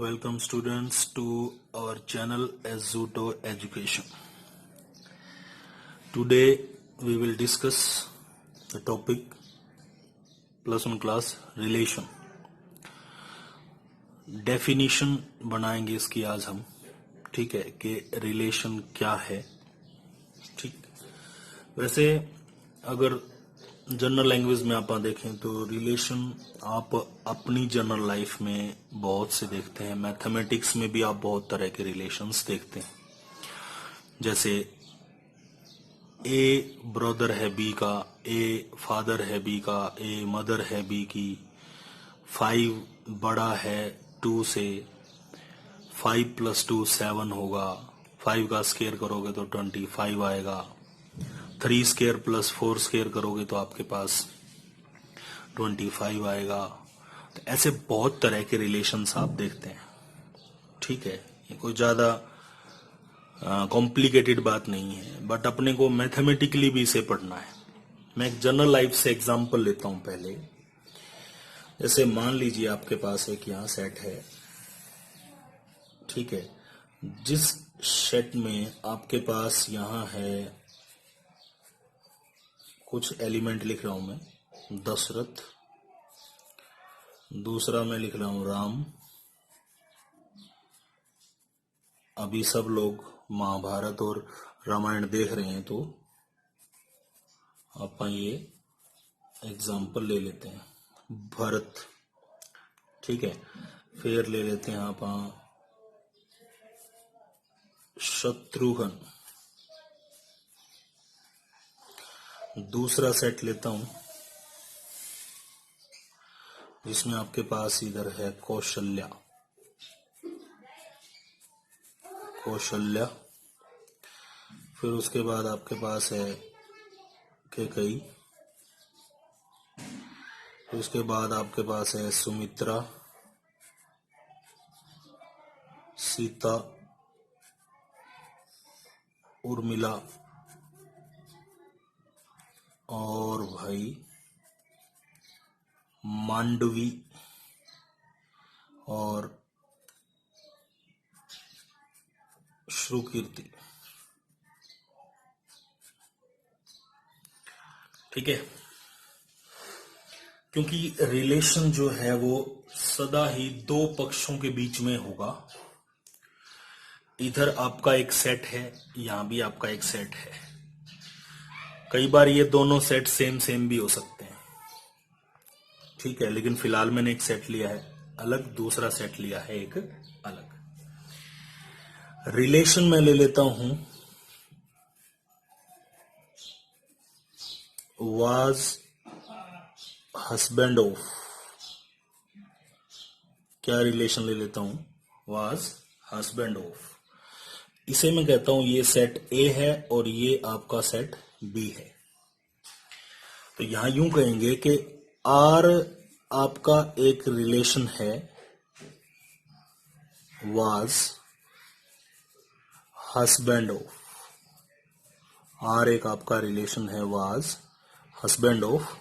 Welcome students to our channel Azuto Education. Today we will discuss the topic +1 class relation. Definition बनाएंगे इसकी आज हम, ठीक है, कि रिलेशन क्या है. ठीक, वैसे अगर जनरल लैंग्वेज में आप देखें तो रिलेशन आप अपनी जनरल लाइफ में बहुत से देखते हैं. मैथमेटिक्स में भी आप बहुत तरह के रिलेशंस देखते हैं. जैसे ए ब्रदर है बी का, ए फादर है बी का, ए मदर है बी की, 5 बड़ा है 2 से, 5 + 2 7 होगा, 5 का स्क्वायर करोगे तो 25 आएगा, 3 स्क्वायर + 4 स्क्वायर करोगे तो आपके पास 25 आएगा. तो ऐसे बहुत तरह के रिलेशंस आप देखते हैं. ठीक है, ये कोई ज्यादा कॉम्प्लिकेटेड बात नहीं है, बट अपने को मैथमेटिकली भी इसे पढ़ना है. मैं एक जनरल लाइफ से एग्जांपल लेता हूं पहले. जैसे मान लीजिए आपके पास एक यहाँ सेट है, ठीक है, जिस सेट में आपके पास यहाँ है कुछ एलिमेंट लिख रहा हूं मैं, दशरथ, दूसरा मैं लिख रहा हूं राम. अभी सब लोग महाभारत और रामायण देख रहे हैं तो आप ये एग्जाम्पल ले लेते हैं, भरत. ठीक है, फिर ले लेते हैं आप शत्रुघ्न. दूसरा सेट लेता हूं जिसमें आपके पास इधर है कौशल्या, फिर उसके बाद आपके पास है कैकेयी, फिर उसके बाद आपके पास है सुमित्रा, सीता, उर्मिला और भाई मांडवी और श्रुकीर्ति. ठीक है, क्योंकि रिलेशन जो है वो सदा ही दो पक्षों के बीच में होगा. इधर आपका एक सेट है, यहां भी आपका एक सेट है. कई बार ये दोनों सेट सेम भी हो सकते हैं. ठीक है, लेकिन फिलहाल मैंने एक सेट लिया है अलग, दूसरा सेट लिया है एक अलग. रिलेशन में ले लेता हूं वाज हस्बैंड ऑफ. क्या रिलेशन ले लेता हूं, वाज हस्बैंड ऑफ. इसे मैं कहता हूं ये सेट ए है और ये आपका सेट बी है. तो यहां यूं कहेंगे कि आर आपका एक रिलेशन है वाज हस्बैंड ऑफ. आर एक आपका रिलेशन है वाज हस्बैंड ऑफ,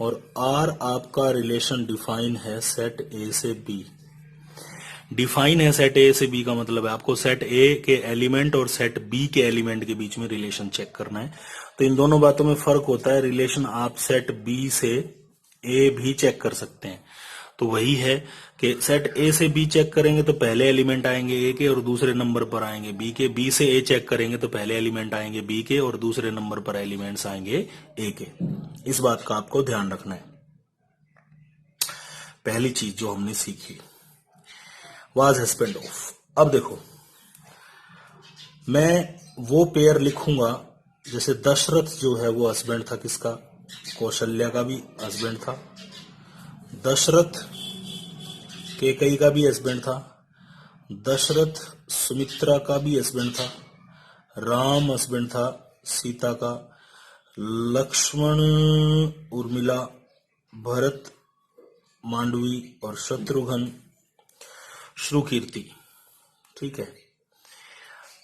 और आर आपका रिलेशन डिफाइन है सेट ए से बी. डिफाइन है सेट ए से बी का मतलब है आपको सेट ए के एलिमेंट और सेट बी के एलिमेंट के बीच में रिलेशन चेक करना है. तो इन दोनों बातों में फर्क होता है. रिलेशन आप सेट बी से ए भी चेक कर सकते हैं. तो वही है कि सेट ए से बी चेक करेंगे तो पहले एलिमेंट आएंगे ए के और दूसरे नंबर पर आएंगे बी के. बी से ए चेक करेंगे तो पहले एलिमेंट आएंगे बी के और दूसरे नंबर पर एलिमेंट्स आएंगे ए के. इस बात का आपको ध्यान रखना है. पहली चीज जो हमने सीखी, वाज हस्बैंड ऑफ. अब देखो, मैं वो पेयर लिखूंगा, जैसे दशरथ जो है वो हस्बैंड था किसका, कौशल्या का भी हस्बैंड था. दशरथ कैकेयी का भी हस्बैंड था. दशरथ सुमित्रा का भी हस्बैंड था. राम हस्बैंड था सीता का. लक्ष्मण उर्मिला, भरत मांडवी और शत्रुघ्न श्रुकीर्ति. ठीक है,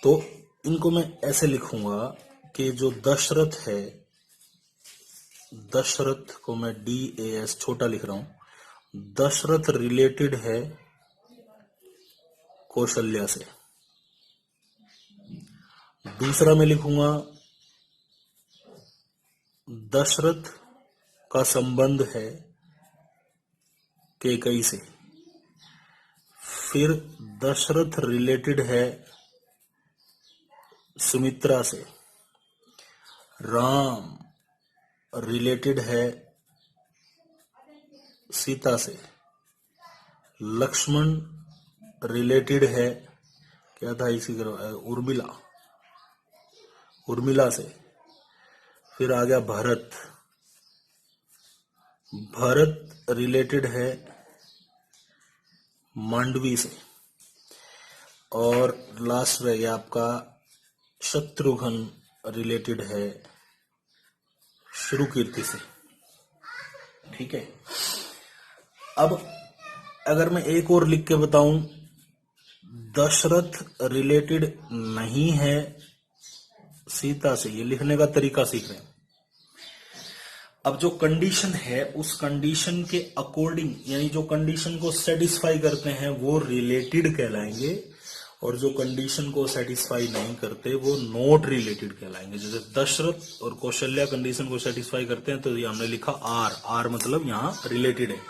तो इनको मैं ऐसे लिखूंगा कि जो दशरथ है, दशरथ को मैं DAS छोटा लिख रहा हूं. दशरथ रिलेटेड है कौशल्या से। दूसरा मैं लिखूंगा दशरथ का संबंध है कैकई से। फिर दशरथ रिलेटेड है सुमित्रा से। राम रिलेटेड है सीता से। लक्ष्मण रिलेटेड है, क्या था इसी उर्मिला से। फिर आ गया भरत। भरत रिलेटेड है मांडवी से। और लास्ट रह गया आपका शत्रुघ्न रिलेटेड है श्रुकीर्ति से। ठीक है। अब अगर मैं एक और लिख के बताऊं, दशरथ रिलेटेड नहीं है सीता से, ये लिखने का तरीका सीख रहे हैं। अब जो कंडीशन है उस कंडीशन के अकॉर्डिंग, यानी जो कंडीशन को सेटिस्फाई करते हैं वो रिलेटेड कहलाएंगे, और जो कंडीशन को सेटिस्फाई नहीं करते वो नॉट रिलेटेड कहलाएंगे। जैसे दशरथ और कौशल्या कंडीशन को सेटिस्फाई करते हैं तो ये हमने लिखा आर मतलब यहां रिलेटेड है।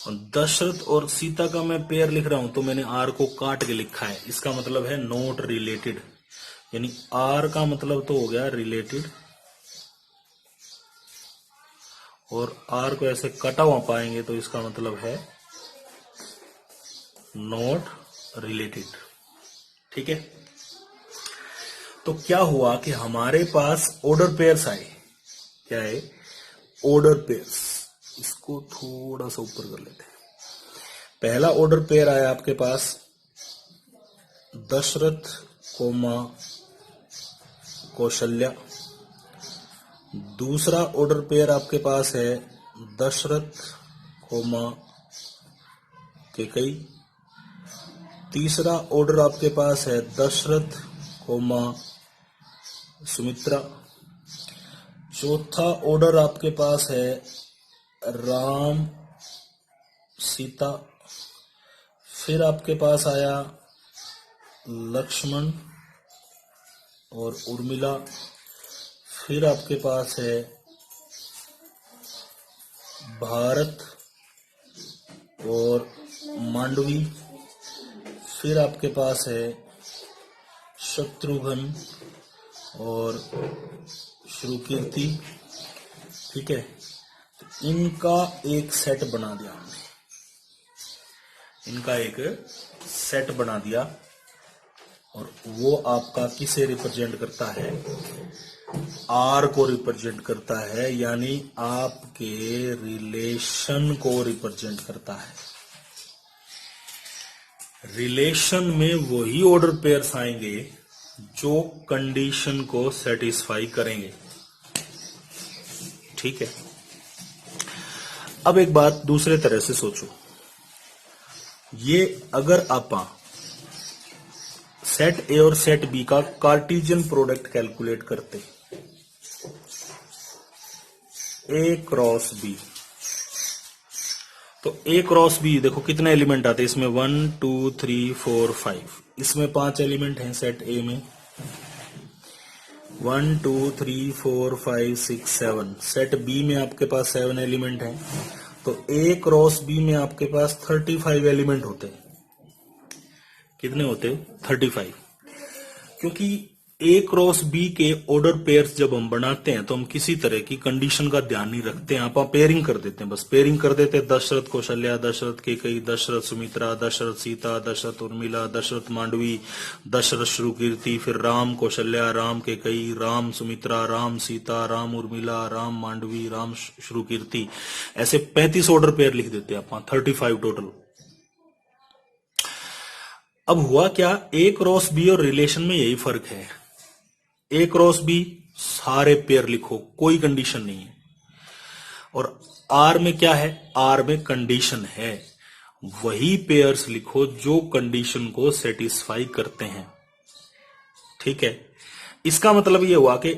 और दशरथ और सीता का मैं पेयर लिख रहा हूं तो मैंने आर को काट के लिखा है, इसका मतलब है नॉट रिलेटेड। यानी आर का मतलब तो हो गया रिलेटेड, और आर को ऐसे कटा हुआ पाएंगे तो इसका मतलब है नॉट रिलेटेड। ठीक है। तो क्या हुआ कि हमारे पास ऑर्डर पेयर्स आए। क्या है? Order pairs. इसको थोड़ा सा ऊपर कर लेते हैं। पहला ऑर्डर पेयर आया आपके पास दशरथ कोमा कौशल्या। दूसरा ऑर्डर पेयर आपके पास है दशरथ कोमा कैकई। तीसरा ऑर्डर आपके पास है दशरथ कोमा सुमित्रा। चौथा ऑर्डर आपके पास है राम सीता। फिर आपके पास आया लक्ष्मण और उर्मिला। फिर आपके पास है भारत और मांडवी। फिर आपके पास है शत्रुघ्न और श्रुकीर्ति। ठीक है। तो इनका एक सेट बना दिया हमने, इनका एक सेट बना दिया, और वो आपका किसे रिप्रेजेंट करता है? आर को रिप्रेजेंट करता है, यानी आपके रिलेशन को रिप्रेजेंट करता है। रिलेशन में वही ऑर्डर पेयर्स आएंगे जो कंडीशन को सेटिस्फाई करेंगे। ठीक है। अब एक बात दूसरे तरह से सोचो, ये अगर आप सेट ए और सेट बी का कार्टेशियन प्रोडक्ट कैलकुलेट करते, ए क्रॉस बी, तो ए क्रॉस बी देखो कितने एलिमेंट आते हैं इसमें, 1 2 3 4 5। इसमें 5 एलिमेंट हैं सेट ए में, 1 2 3 4 5 6 7। सेट बी में आपके पास 7 एलिमेंट हैं, तो ए क्रॉस बी में आपके पास 35 एलिमेंट होते हैं। कितने होते? 35। क्योंकि ए क्रॉस बी के ऑर्डर पेयर्स जब हम बनाते हैं तो हम किसी तरह की कंडीशन का ध्यान नहीं रखते हैं, आप पेयरिंग कर देते हैं, बस पेयरिंग कर देते हैं। दशरथ कौशल्या, दशरथ कैकई, दशरथ सुमित्रा, दशरथ सीता, दशरथ उर्मिला, दशरथ मांडवी, दशरथ श्रुकीर्ति, फिर राम कौशल्या, राम कैकई, राम सुमित्रा, राम सीता, राम उर्मिला, राम मांडवी, राम श्रुकीर्ति, ऐसे 35 ऑर्डर पेयर लिख देते हैं आप, 35 टोटल। अब हुआ क्या, ए क्रॉस बी और रिलेशन में यही फर्क है। ए क्रॉस बी सारे पेयर लिखो, कोई कंडीशन नहीं है, और आर में क्या है? आर में कंडीशन है, वही पेयर्स लिखो जो कंडीशन को सेटिस्फाई करते हैं। ठीक है। इसका मतलब यह हुआ कि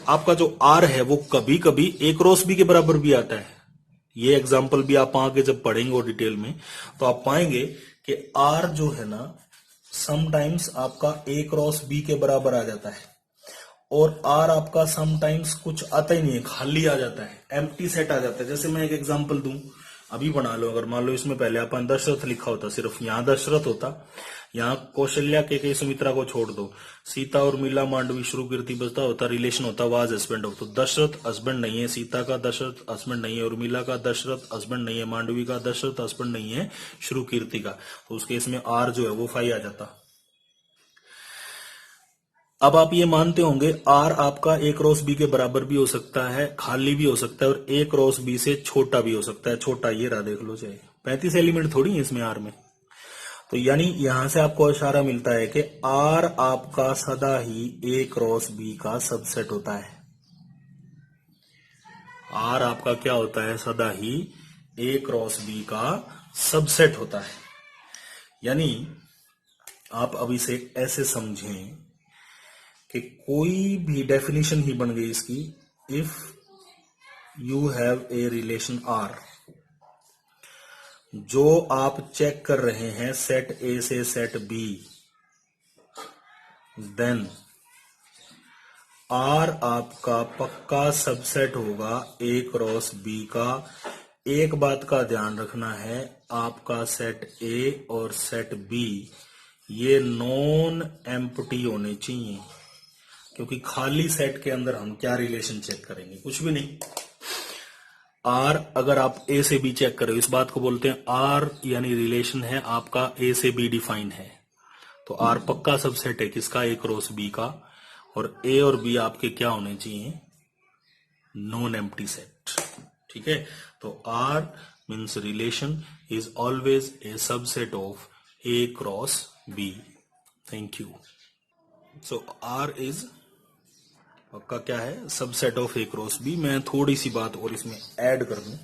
आपका जो आर है वो कभी कभी ए क्रॉस बी के बराबर भी आता है, ये एग्जाम्पल भी आप आगे जब पढ़ेंगे और डिटेल में तो आप पाएंगे कि आर जो है ना समटाइम्स आपका ए क्रॉस बी के बराबर आ जाता है और आर आपका समटाइम्स कुछ आता ही नहीं है, खाली आ जाता है, एम्प्टी सेट आ जाता है। जैसे मैं एक एग्जांपल दूं, अभी बना लो, अगर मान लो इसमें पहले अपन दशरथ लिखा होता, सिर्फ यहां दशरथ होता, यहाँ कौशल्या के सुमित्रा को छोड़ दो, सीता और मीला मांडवी श्रुकीर्ति बचता होता, रिलेशन होता वाज हस्बैंड ऑफ। तो दशरथ हस्बैंड नहीं है, सीता का दशरथ हस्बैंड नहीं है, उर्मिला का दशरथ हस्बैंड नहीं है, मांडवी का दशरथ हस्बैंड नहीं है, श्रुकीर्ति का। तो उस केस में आर जो है वो 5 आ जाता। अब आप ये मानते होंगे आर आपका ए क्रॉस बी के बराबर भी हो सकता है, खाली भी हो सकता है और ए क्रॉस बी से छोटा भी हो सकता है। छोटा ये रहा, देख लो, चाहे 35 एलिमेंट थोड़ी है इसमें आर में। तो यानी यहां से आपको इशारा मिलता है कि आर आपका सदा ही ए क्रॉस बी का सबसेट होता है। आर आपका क्या होता है? सदा ही ए क्रॉस बी का सबसेट होता है। यानी आप अब इसे ऐसे समझें कि कोई भी डेफिनेशन ही बन गई इसकी, if you have a relation R, जो आप चेक कर रहे हैं सेट ए से सेट बी, देन आर आपका पक्का सबसेट होगा ए क्रॉस बी का। एक बात का ध्यान रखना है, आपका सेट ए और सेट बी ये नॉन एम्प्टी होने चाहिए, क्योंकि खाली सेट के अंदर हम क्या रिलेशन चेक करेंगे? कुछ भी नहीं। आर अगर आप ए से बी चेक करो, इस बात को बोलते हैं आर यानी रिलेशन है आपका ए से बी डिफाइन है। तो आर पक्का सबसेट है किसका? ए क्रॉस बी का। और ए और बी आपके क्या होने चाहिए? Non empty set. ठीक है, तो R means relation is always a subset of A cross B. Thank you. So R is पक्का क्या है? Subset of A cross B. मैं थोड़ी सी बात और इसमें ऐड कर दूं।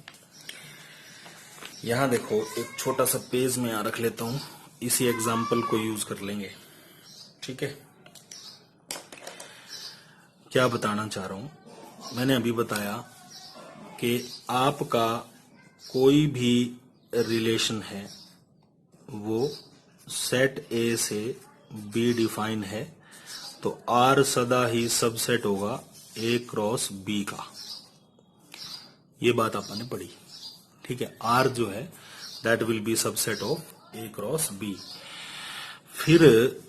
यहां देखो, एक छोटा सा पेज में यहां रख लेता हूं, इसी एग्जाम्पल को यूज कर लेंगे। ठीक है, क्या बताना चाह रहा हूं? मैंने अभी बताया कि आपका कोई भी रिलेशन है वो सेट ए से बी डिफाइन है, तो आर सदा ही सबसेट होगा ए क्रॉस बी का। ये बात आपने पढ़ी। ठीक है, आर जो है that will be subset of A cross B. फिर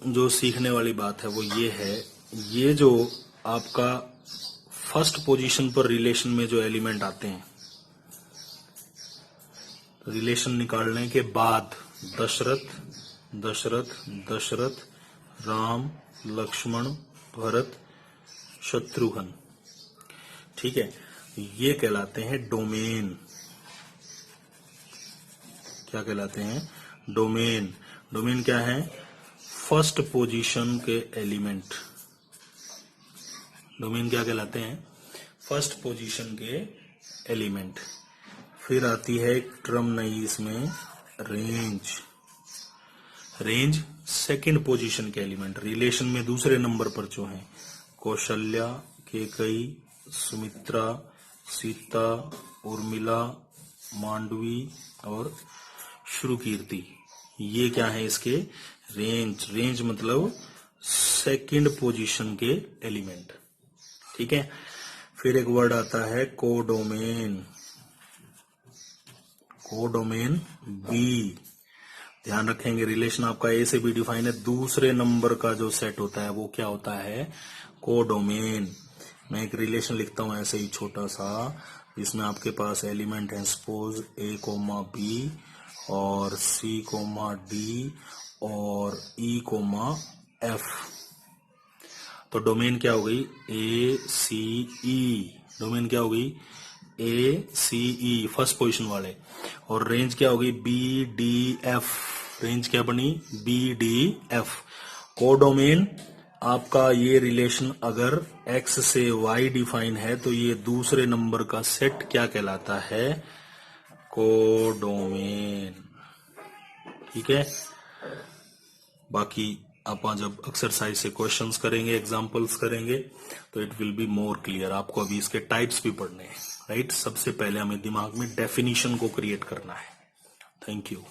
जो सीखने वाली बात है वो ये है, ये जो आपका फर्स्ट पोजीशन पर रिलेशन में जो एलिमेंट आते हैं, रिलेशन निकालने के बाद दशरथ दशरथ दशरथ, राम लक्ष्मण भरत शत्रुघ्न, ठीक है, ये कहलाते हैं डोमेन। क्या कहलाते हैं? डोमेन। डोमेन क्या है? फर्स्ट पोजीशन के एलिमेंट। डोमेन क्या कहलाते हैं? फर्स्ट पोजीशन के एलिमेंट। फिर आती है एक टर्म नई इसमें, रेंज। रेंज सेकंड पोजीशन के एलिमेंट, रिलेशन में दूसरे नंबर पर जो है, कौशल्या, केकई, सुमित्रा, सीता, उर्मिला, मांडवी और श्रुकीर्ति, ये क्या है इसके? रेंज। रेंज मतलब सेकंड पोजीशन के एलिमेंट। ठीक है, फिर एक वर्ड आता है कोडोमेन। Codomain B. ध्यान रखेंगे, रिलेशन आपका ए से बी डिफाइन है, दूसरे नंबर का जो सेट होता है वो क्या होता है? कोडोमेन। मैं एक रिलेशन लिखता हूं ऐसे ही छोटा सा, जिसमें आपके पास एलिमेंट है सपोज ए कोमा बी और सी कोमा डी और ई कोमा एफ। तो डोमेन क्या हो गई? ए सी ई। डोमेन क्या हो गई? ए सी ई, फर्स्ट पोजीशन वाले। और रेंज क्या हो गई? B D F. रेंज क्या बनी? B D F. कोडोमेन आपका ये रिलेशन अगर x से y डिफाइन है तो ये दूसरे नंबर का सेट क्या कहलाता है? कोडोमेन। ठीक है, बाकी अपन जब एक्सरसाइज से क्वेश्चंस करेंगे, एग्जांपल्स करेंगे, तो it will be more clear. आपको अभी इसके टाइप्स भी पढ़ने हैं। राइट। सबसे पहले हमें दिमाग में डेफिनेशन को क्रिएट करना है। Thank you.